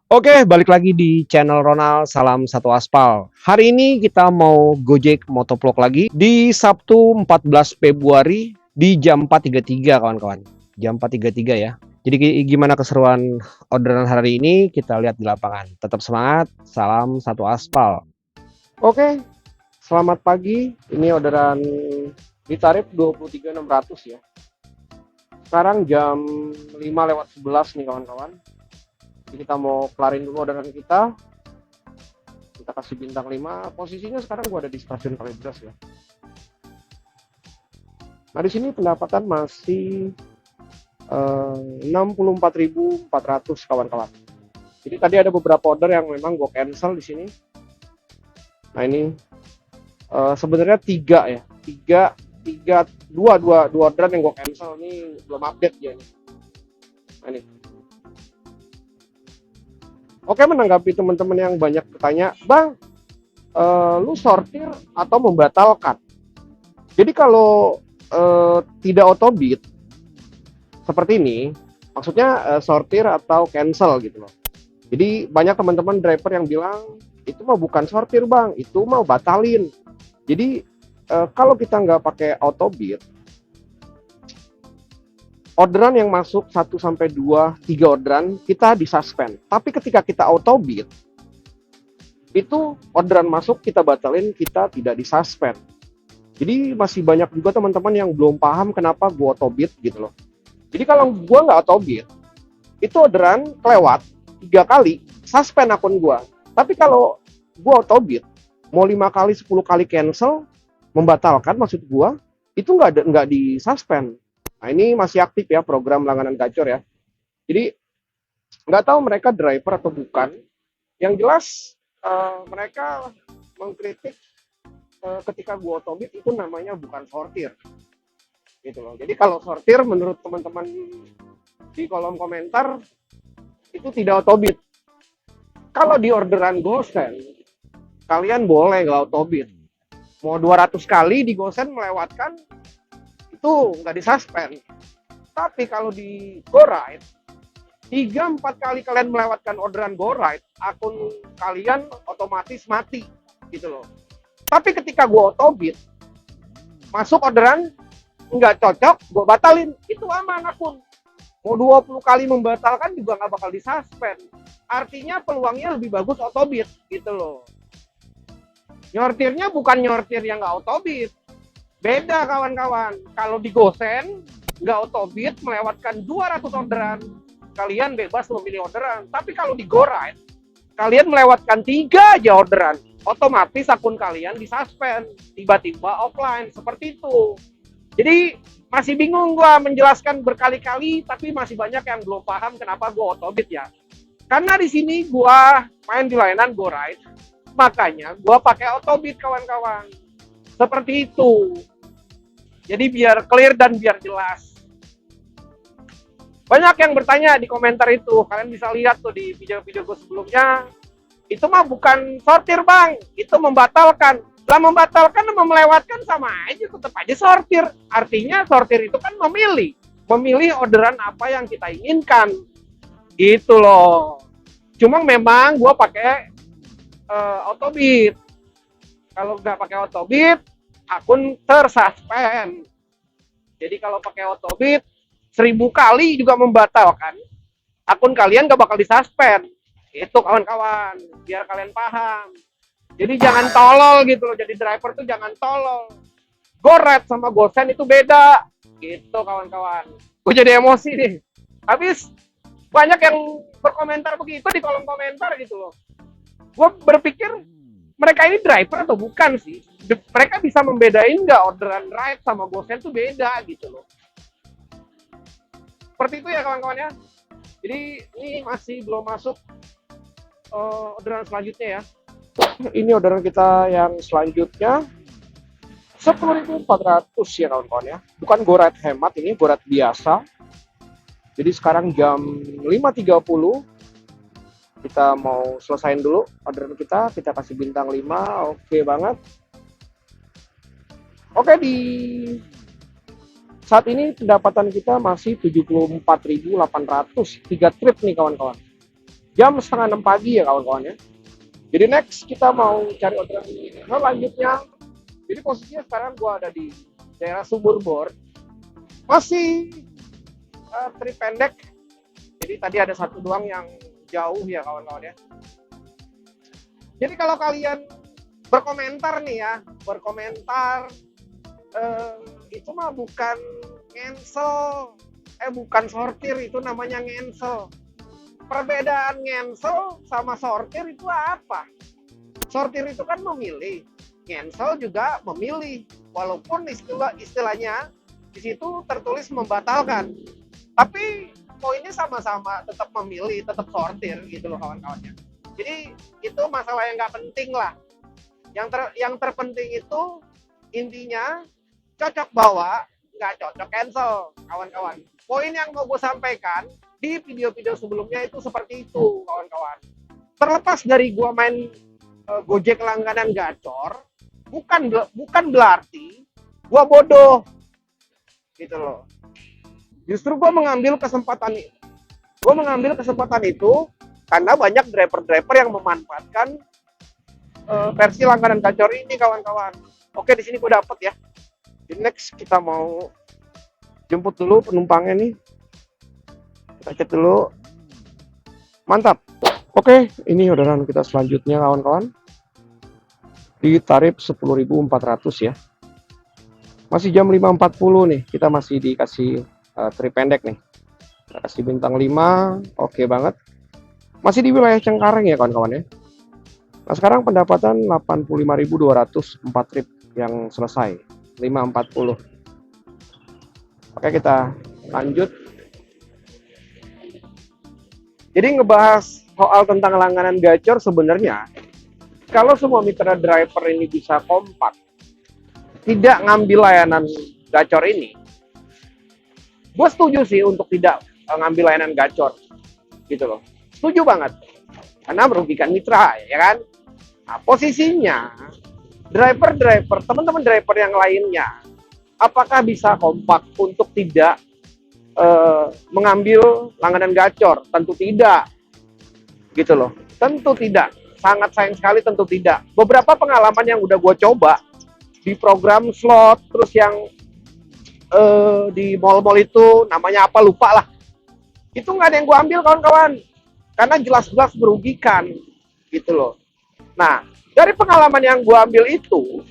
Oke, balik lagi di channel Ronald Salam Satu Aspal. Hari ini kita mau Gojek Motovlog lagi di Sabtu 14 Februari di jam 4.33 kawan-kawan. Jam 4.33 ya. Jadi gimana keseruan orderan hari ini kita lihat di lapangan. Tetap semangat, salam satu aspal. Oke, selamat pagi. Ini orderan di tarif 23.600 ya. Sekarang jam 5:11 nih kawan-kawan. Jadi kita mau kelarin dulu orderan kita kasih bintang 5. Posisinya sekarang gua ada di stasiun Kalideres ya. Nah di sini pendapatan masih 64.400 kawan-kawan. Jadi tadi ada beberapa order yang memang gue cancel di sini. Nah ini sebenarnya dua orderan yang gue cancel ini belum update ya. Nah ini. Oke, menanggapi teman-teman yang banyak bertanya, Bang, lu sortir atau membatalkan? Jadi kalau tidak autobit seperti ini, maksudnya sortir atau cancel gitu loh. Jadi banyak teman-teman driver yang bilang itu mah bukan sortir bang, itu mau batalin. Jadi kalau kita nggak pakai autobit, orderan yang masuk 1 sampai 2, 3 orderan kita disuspend. Tapi ketika kita autobit, itu orderan masuk kita batalin, kita tidak disuspend. Jadi masih banyak juga teman-teman yang belum paham kenapa gua autobit gitu loh. Jadi kalau gua nggak autobit, itu orderan kelewat 3 kali, suspend akun gua. Tapi kalau gua autobit, mau 5 kali, 10 kali cancel, membatalkan maksud gua, itu nggak di suspend. Nah ini masih aktif ya program langganan gacor ya. Jadi nggak tahu mereka driver atau bukan. Yang jelas mereka mengkritik ketika gua autobit itu namanya bukan sortir gitu loh. Jadi kalau sortir menurut teman-teman di kolom komentar itu tidak autobit. Kalau di orderan gosen, kalian boleh nggak autobit. Mau 200 kali di gosen melewatkan, itu nggak disuspend. Tapi kalau di GoRide, 3-4 kali kalian melewatkan orderan GoRide, akun kalian otomatis mati gitu loh. Tapi ketika gue autobit, masuk orderan, nggak cocok, gue batalin, itu aman akun. Mau 20 kali membatalkan juga nggak bakal disuspend. Artinya peluangnya lebih bagus autobit gitu loh. Nyortirnya bukan nyortir yang nggak autobit. Beda kawan-kawan. Kalau di gosen, nggak autobit, melewatkan 200 orderan, kalian bebas memilih orderan. Tapi kalau di GoRide, kalian melewatkan 3 aja orderan, otomatis akun kalian disuspend, tiba-tiba offline, seperti itu. Jadi masih bingung gua menjelaskan berkali-kali, tapi masih banyak yang belum paham kenapa gua autobit ya. Karena di sini gua main di layanan GoRide, makanya gua pakai autobit kawan-kawan. Seperti itu. Jadi biar clear dan biar jelas. Banyak yang bertanya di komentar itu, kalian bisa lihat tuh di video-video gue sebelumnya, itu mah bukan sortir bang, itu membatalkan. Lah membatalkan sama melewatkan sama aja, tetap aja sortir. Artinya sortir itu kan memilih orderan apa yang kita inginkan. Gitu loh. Cuma memang gue pakai autobit. Kalau nggak pakai autobit, akun tersuspend. Jadi kalau pakai autobit, 1000 kali juga membatalkan, akun kalian nggak bakal disuspend. Itu kawan-kawan, biar kalian paham. Jadi jangan tolol gitu loh, jadi driver tuh jangan tolol. GoRide sama GoSend itu beda. Gitu kawan-kawan. Gue jadi emosi nih. Habis banyak yang berkomentar begitu di kolom komentar gitu loh. Gue berpikir mereka ini driver atau bukan sih? Mereka bisa membedain nggak orderan ride sama GoSend tuh beda gitu loh. Seperti itu ya kawan-kawan ya. Jadi ini masih belum masuk orderan selanjutnya ya. Ini orderan kita yang selanjutnya 10.400 ya kawan-kawan ya. Bukan GoRide hemat, ini GoRide biasa. Jadi sekarang jam 5.30 kita mau selesain dulu orderan kita kasih bintang 5, oke banget. Oke, di saat ini pendapatan kita masih 74.800, 3 trip nih kawan-kawan. jam setengah 6 pagi ya kawan-kawan ya. Jadi next kita mau cari orderan selanjutnya. Jadi posisinya sekarang gua ada di daerah Sumur Bor, masih trip pendek. Jadi tadi ada satu doang yang jauh ya kawan-kawan ya. Jadi kalau kalian berkomentar nih ya, berkomentar itu mah bukan ngensel, bukan sortir, itu namanya ngensel. Perbedaan ngensel sama sortir itu apa? Sortir itu kan memilih, ngensel juga memilih, walaupun istilahnya di situ tertulis membatalkan, tapi poinnya sama-sama, tetap memilih, tetap sortir gitu loh kawan-kawannya. Jadi itu masalah yang nggak penting lah. Yang terpenting itu intinya cocok bawa, nggak cocok cancel kawan-kawan. Poin yang mau gue sampaikan di video-video sebelumnya itu seperti itu kawan-kawan. Terlepas dari gue main Gojek langganan gacor, bukan berarti gue bodoh gitu loh. Justru gue mengambil kesempatan itu karena banyak driver-driver yang memanfaatkan versi langganan gacor ini kawan-kawan. Oke, di sini gue dapet ya. Di next kita mau jemput dulu penumpangnya nih. Kita cek dulu. Mantap. Oke, ini orderan kita selanjutnya kawan-kawan. Di tarif 10.400 ya. Masih jam 5.40 nih. Kita masih dikasih trip pendek nih. Kita kasih bintang 5. Oke banget. Masih di wilayah Cengkareng ya kawan-kawan ya. Nah, sekarang pendapatan 85.200 4 trip yang selesai. 5.40. Oke, kita lanjut. Jadi ngebahas soal tentang langganan gacor, sebenarnya kalau semua mitra driver ini bisa kompak, tidak ngambil layanan gacor ini, gue setuju sih untuk tidak ngambil layanan gacor, gitu loh. Setuju banget, karena merugikan mitra, ya kan? Nah, posisinya driver-driver, teman-teman driver yang lainnya, apakah bisa kompak untuk tidak mengambil langganan gacor? Tentu tidak, gitu loh. Tentu tidak, sangat sayang sekali, tentu tidak. Beberapa pengalaman yang udah gue coba di program slot, terus yang di mall-mall itu namanya apa lupa lah, itu nggak ada yang gue ambil kawan-kawan, karena jelas-jelas merugikan, gitu loh. Nah, dari pengalaman yang gue ambil itu,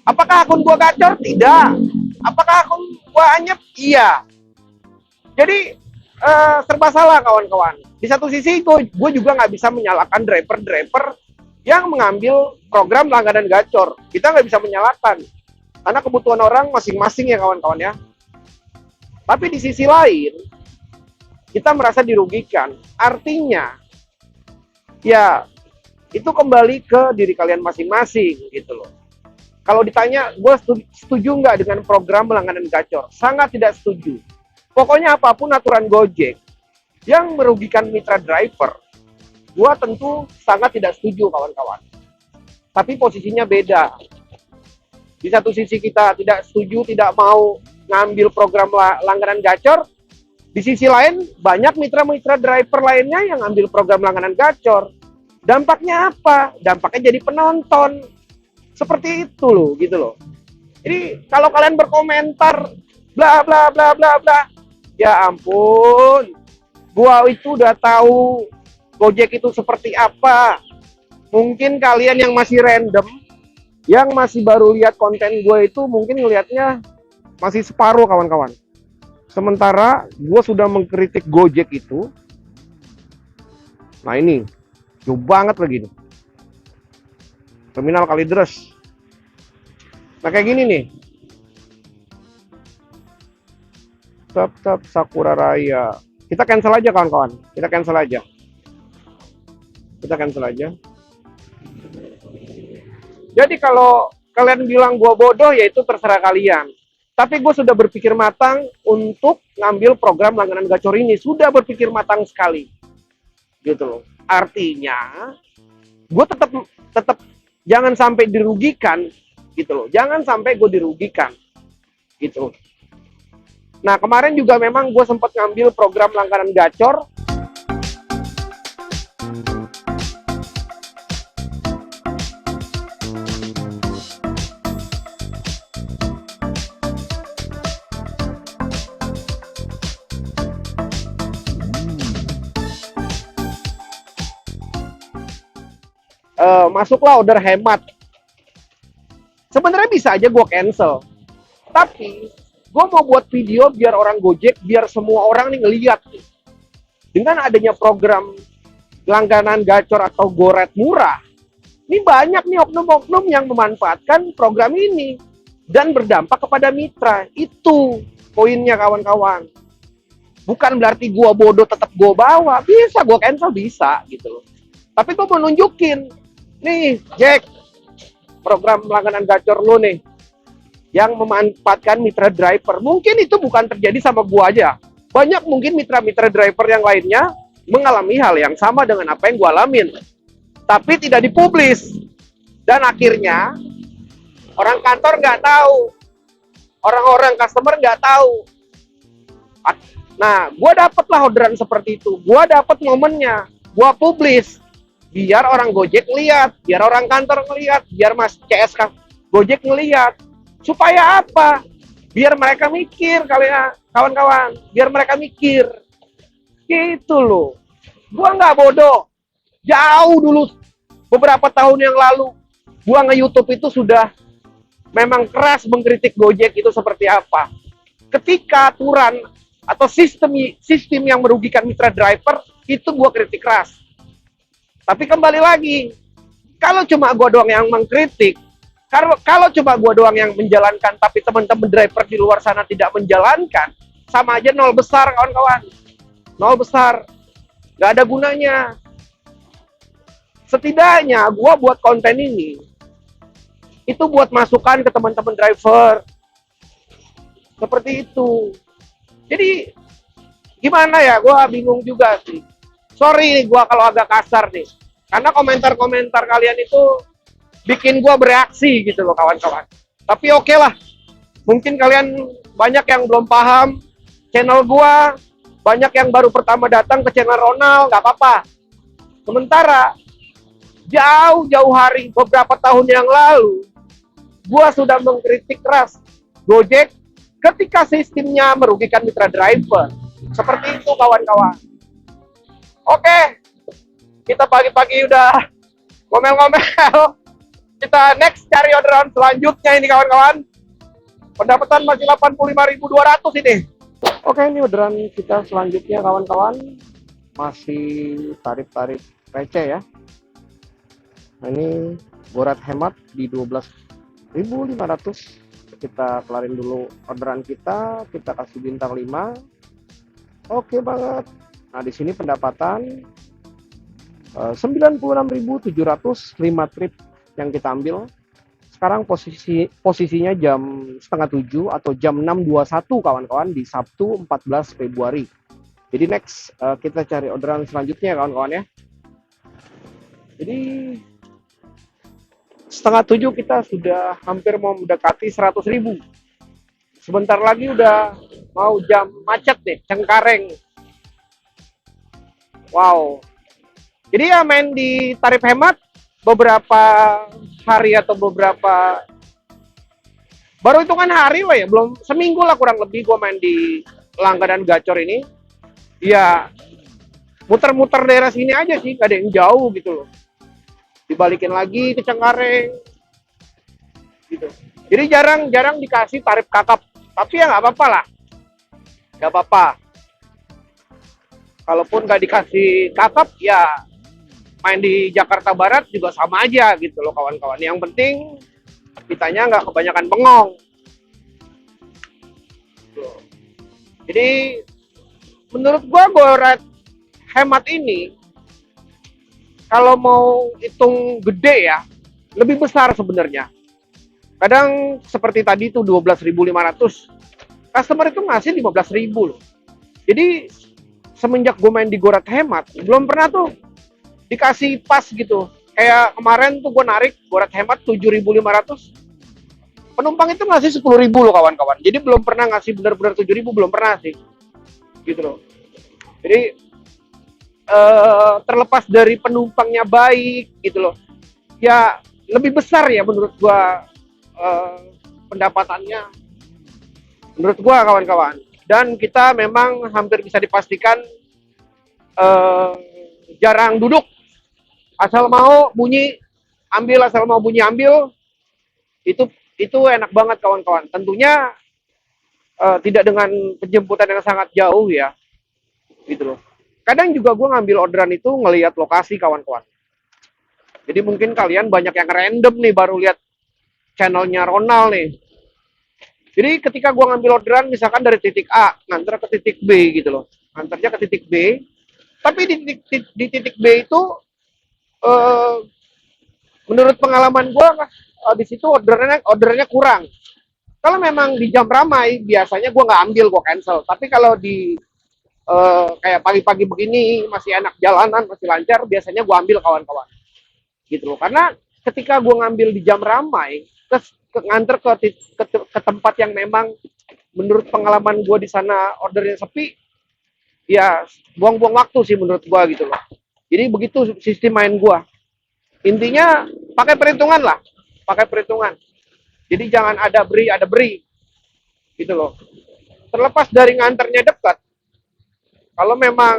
apakah akun gue gacor? Tidak. Apakah akun gue anyep? Iya. Jadi serba salah kawan-kawan. Di satu sisi gue juga nggak bisa menyalahkan driver-driver yang mengambil program langganan gacor. Kita nggak bisa menyalahkan, karena kebutuhan orang masing-masing ya kawan-kawan ya. Tapi di sisi lain, kita merasa dirugikan. Artinya, ya itu kembali ke diri kalian masing-masing gitu loh. Kalau ditanya, gue setuju nggak dengan program langganan gacor? Sangat tidak setuju. Pokoknya apapun aturan Gojek yang merugikan mitra driver, gue tentu sangat tidak setuju kawan-kawan. Tapi posisinya beda. Di satu sisi kita tidak setuju, tidak mau ngambil program langganan gacor. Di sisi lain, banyak mitra-mitra driver lainnya yang ngambil program langganan gacor. Dampaknya apa? Dampaknya jadi penonton. Seperti itu loh, gitu loh. Jadi kalau kalian berkomentar bla bla bla bla bla, ya ampun, gua itu udah tahu Gojek itu seperti apa. Mungkin kalian yang masih random, yang masih baru lihat konten gue itu mungkin ngelihatnya masih separuh kawan-kawan. Sementara gue sudah mengkritik Gojek itu. Nah ini, jauh banget lagi nih. Terminal Kalideres. Nah kayak gini nih. Tap Sakura Raya. Kita cancel aja kawan-kawan. Kita cancel aja. Jadi kalau kalian bilang gue bodoh, ya itu terserah kalian. Tapi gue sudah berpikir matang untuk ngambil program langganan gacor ini. Sudah berpikir matang sekali. Gitu loh. Artinya, gue tetap jangan sampai dirugikan. Gitu loh. Jangan sampai gue dirugikan. Gitu loh. Nah, kemarin juga memang gue sempat ngambil program langganan gacor. masuklah order hemat. Sebenarnya bisa aja gue cancel, tapi gue mau buat video biar orang Gojek, biar semua orang nih ngeliat nih. Dengan adanya program langganan gacor atau goret murah, ini banyak nih oknum-oknum yang memanfaatkan program ini dan berdampak kepada mitra. Itu poinnya kawan-kawan. Bukan berarti gue bodoh tetap gue bawa, bisa gue cancel, bisa gitu loh. Tapi gue mau nunjukin, nih Jack, program langganan gacor lo nih, yang memanfaatkan mitra driver. Mungkin itu bukan terjadi sama gua aja. Banyak mungkin mitra-mitra driver yang lainnya mengalami hal yang sama dengan apa yang gua alamin. Tapi tidak dipublis. Dan akhirnya orang kantor nggak tahu. Orang-orang customer nggak tahu. Nah, gua dapatlah orderan seperti itu. Gua dapat momennya. Gua publis. Biar orang Gojek ngeliat. Biar orang kantor ngeliat. Biar Mas CSK Gojek ngeliat. Supaya apa? Biar mereka mikir kalian, kawan-kawan. Biar mereka mikir. Gitu loh. Gua nggak bodoh. Jauh dulu, beberapa tahun yang lalu, gua nge-YouTube itu sudah memang keras mengkritik Gojek itu seperti apa. Ketika aturan atau sistem yang merugikan mitra driver, itu gua kritik keras. Tapi kembali lagi, kalau cuma gua doang yang mengkritik, kalau coba gua doang yang menjalankan, tapi teman-teman driver di luar sana tidak menjalankan, sama aja nol besar kawan-kawan. Nol besar. Nggak ada gunanya. Setidaknya gua buat konten ini, itu buat masukan ke teman-teman driver. Seperti itu. Jadi, gimana ya, gua bingung juga sih. Sorry nih gua kalau agak kasar nih. Karena komentar-komentar kalian itu bikin gue bereaksi gitu loh kawan-kawan. Tapi oke lah, mungkin kalian banyak yang belum paham channel gue, banyak yang baru pertama datang ke channel Ronald, nggak apa-apa. Sementara jauh-jauh hari, beberapa tahun yang lalu, gue sudah mengkritik keras Gojek ketika sistemnya merugikan mitra driver. Seperti itu kawan-kawan. Oke, kita pagi-pagi udah ngomel-ngomel. Kita next cari orderan selanjutnya ini kawan-kawan. Pendapatan masih 85.200 ini. Oke, ini orderan kita selanjutnya kawan-kawan. Masih tarif-tarif receh ya. Nah, ini goret hemat di 12.500. Kita kelarin dulu orderan kita kasih bintang 5. Oke banget. Nah, di sini pendapatan 96.700, 5 trip yang kita ambil. Sekarang posisinya jam setengah 7 atau jam 6.21 kawan-kawan di Sabtu 14 Februari. Jadi next kita cari orderan selanjutnya kawan-kawan ya. Jadi setengah 7 kita sudah hampir mau mendekati 100.000. Sebentar lagi udah mau jam macet nih, Cengkareng. Wow. Jadi ya main di tarif hemat beberapa hari atau beberapa baru hitungan hari ya, belum seminggu lah kurang lebih gue main di langganan gacor ini. Ya muter-muter daerah sini aja sih, gak ada yang jauh gitu loh. Dibalikin lagi ke Cengkareng gitu. Jadi jarang dikasih tarif kakap, tapi ya nggak apa-apa lah, nggak apa-apa. Kalaupun nggak dikasih kakap ya main di Jakarta Barat juga sama aja gitu loh kawan-kawan. Yang penting kitanya nggak kebanyakan bengong. Jadi menurut gua goret hemat ini kalau mau hitung gede ya lebih besar sebenarnya. Kadang seperti tadi tuh 12.500, customer itu ngasih 15.000 loh. Jadi semenjak gue main di goret hemat belum pernah tuh dikasih pas gitu. Kayak kemarin tuh gue narik goret hemat 7.500. Penumpang itu ngasih 10.000 loh kawan-kawan. Jadi belum pernah ngasih benar-benar 7.000, belum pernah sih. Gitu loh. Jadi terlepas dari penumpangnya baik gitu loh. Ya lebih besar ya menurut gue pendapatannya. Menurut gue kawan-kawan. Dan kita memang hampir bisa dipastikan jarang duduk. Asal mau bunyi ambil asal mau bunyi ambil, itu enak banget kawan-kawan. Tentunya tidak dengan penjemputan yang sangat jauh ya, gitu loh. Kadang juga gue ngambil orderan itu ngelihat lokasi kawan-kawan. Jadi mungkin kalian banyak yang random nih baru lihat channelnya Ronald nih. Jadi ketika gue ngambil orderan misalkan dari titik A nganter ke titik B gitu loh, nganternya ke titik B, tapi di titik B itu eh, menurut pengalaman gue di situ orderannya kurang. Kalau memang di jam ramai biasanya gue nggak ambil, gue cancel. Tapi kalau di kayak pagi-pagi begini masih enak jalanan, masih lancar, biasanya gue ambil kawan-kawan gitu loh. Karena ketika gue ngambil di jam ramai nganter ke tempat yang memang menurut pengalaman gue di sana ordernya sepi, ya buang-buang waktu sih menurut gue gitu loh. Jadi begitu sistem main gue. Intinya pakai perhitungan lah, pakai perhitungan. Jadi jangan ada beri gitu loh. Terlepas dari nganternya dekat, kalau memang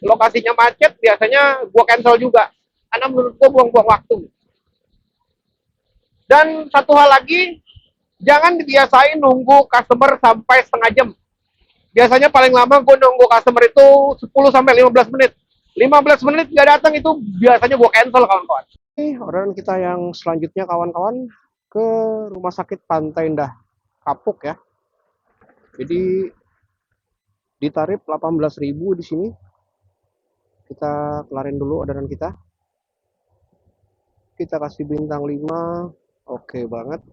lokasinya macet, biasanya gue cancel juga. Karena menurut gue buang-buang waktu. Dan satu hal lagi, jangan dibiasain nunggu customer sampai setengah jam. Biasanya paling lama gue nunggu customer itu 10 sampai 15 menit. 15 menit nggak datang itu biasanya gue cancel kawan-kawan. Orderan kita yang selanjutnya kawan-kawan ke Rumah Sakit Pantai Indah Kapuk ya. Jadi di tarif 18.000 di sini. Kita kelarin dulu orderan kita. Kita kasih bintang 5. Oke banget.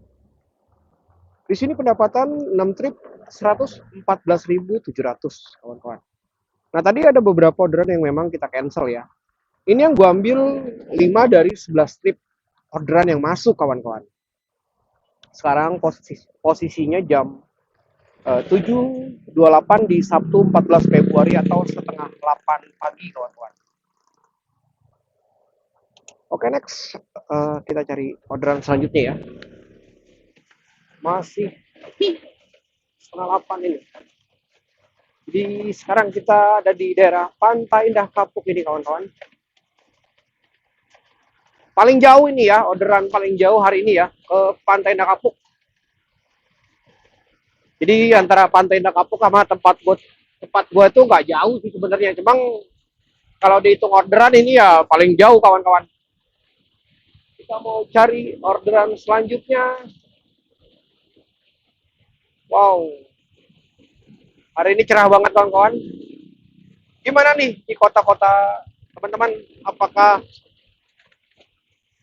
Di sini pendapatan 6 trip 114.700 kawan-kawan. Nah, tadi ada beberapa orderan yang memang kita cancel ya. Ini yang gue ambil 5 dari 11 trip orderan yang masuk kawan-kawan. Sekarang posisinya jam 7.28 di Sabtu 14 Februari atau setengah 8 pagi kawan-kawan. Oke, next kita cari orderan selanjutnya ya. Masih setengah 8 ini. Jadi sekarang kita ada di daerah Pantai Indah Kapuk ini kawan-kawan. Paling jauh ini ya, orderan paling jauh hari ini ya, ke Pantai Indah Kapuk. Jadi antara Pantai Indah Kapuk sama tempat gua itu nggak jauh sih sebenarnya. Cuma kalau dihitung orderan ini ya paling jauh kawan-kawan. Kita mau cari orderan selanjutnya. Wow, hari ini cerah banget kawan-kawan. Gimana nih di kota-kota teman-teman? Apakah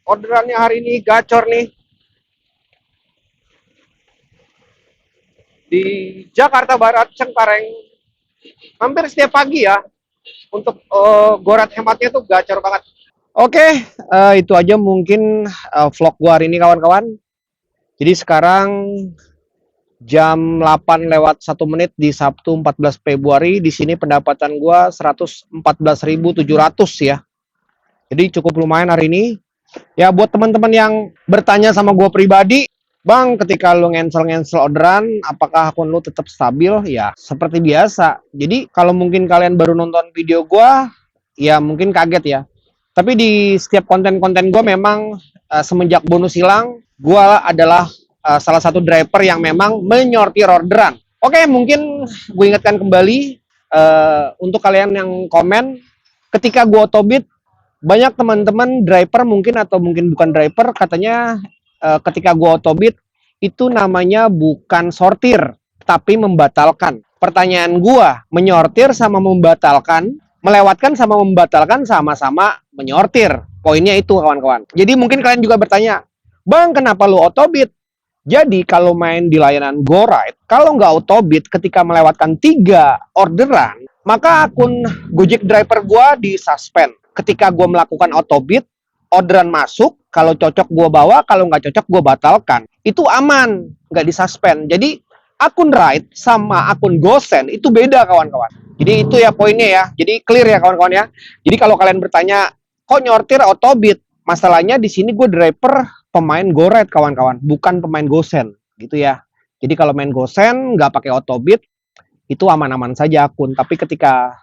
orderannya hari ini gacor nih? Di Jakarta Barat, Cengkareng, hampir setiap pagi ya. Untuk gorat hematnya tuh gacor banget. Oke, itu aja mungkin vlog gua hari ini kawan-kawan. Jadi sekarang jam 8 lewat 1 menit di Sabtu 14 Februari. Di sini pendapatan gua 114.700 ya. Jadi cukup lumayan hari ini. Ya buat teman-teman yang bertanya sama gua pribadi, Bang, ketika lu ngensel orderan, apakah akun lu tetap stabil? Ya, seperti biasa. Jadi kalau mungkin kalian baru nonton video gua, ya mungkin kaget ya. Tapi di setiap konten-konten gua memang semenjak bonus hilang, gua adalah salah satu driver yang memang menyortir orderan. Oke, mungkin gue ingatkan kembali untuk kalian yang komen, ketika gue otobit, banyak teman-teman driver mungkin atau mungkin bukan driver katanya ketika gue otobit itu namanya bukan sortir, tapi membatalkan. Pertanyaan gue, menyortir sama membatalkan, melewatkan sama membatalkan sama-sama menyortir. Poinnya itu kawan-kawan. Jadi mungkin kalian juga bertanya, Bang, kenapa lu otobit? Jadi kalau main di layanan GoRide, kalau nggak autobid ketika melewatkan 3 orderan, maka akun Gojek driver gua disuspend. Ketika gua melakukan autobid, orderan masuk, kalau cocok gua bawa, kalau nggak cocok gua batalkan. Itu aman, nggak disuspend. Jadi akun Ride sama akun GoSend itu beda kawan-kawan. Jadi itu ya poinnya ya. Jadi clear ya kawan-kawan ya. Jadi kalau kalian bertanya, kok nyortir autobid? Masalahnya di sini gue driver pemain GoRide kawan-kawan, bukan pemain GoSend gitu ya. Jadi kalau main GoSend nggak pakai autobid itu aman-aman saja akun. Tapi ketika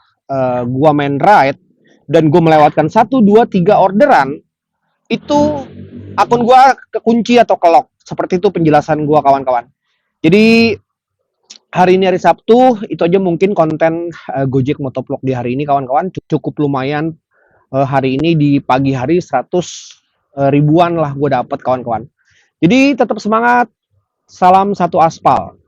gue main ride dan gue melewatkan 1, 2, 3 orderan, itu akun gua kekunci atau kelok. Seperti itu penjelasan gua kawan-kawan. Jadi hari ini hari Sabtu, itu aja mungkin konten Gojek Motovlog di hari ini kawan-kawan. Cukup lumayan hari ini di pagi hari 100 ribuan lah gue dapet kawan-kawan. Jadi tetap semangat, salam satu aspal.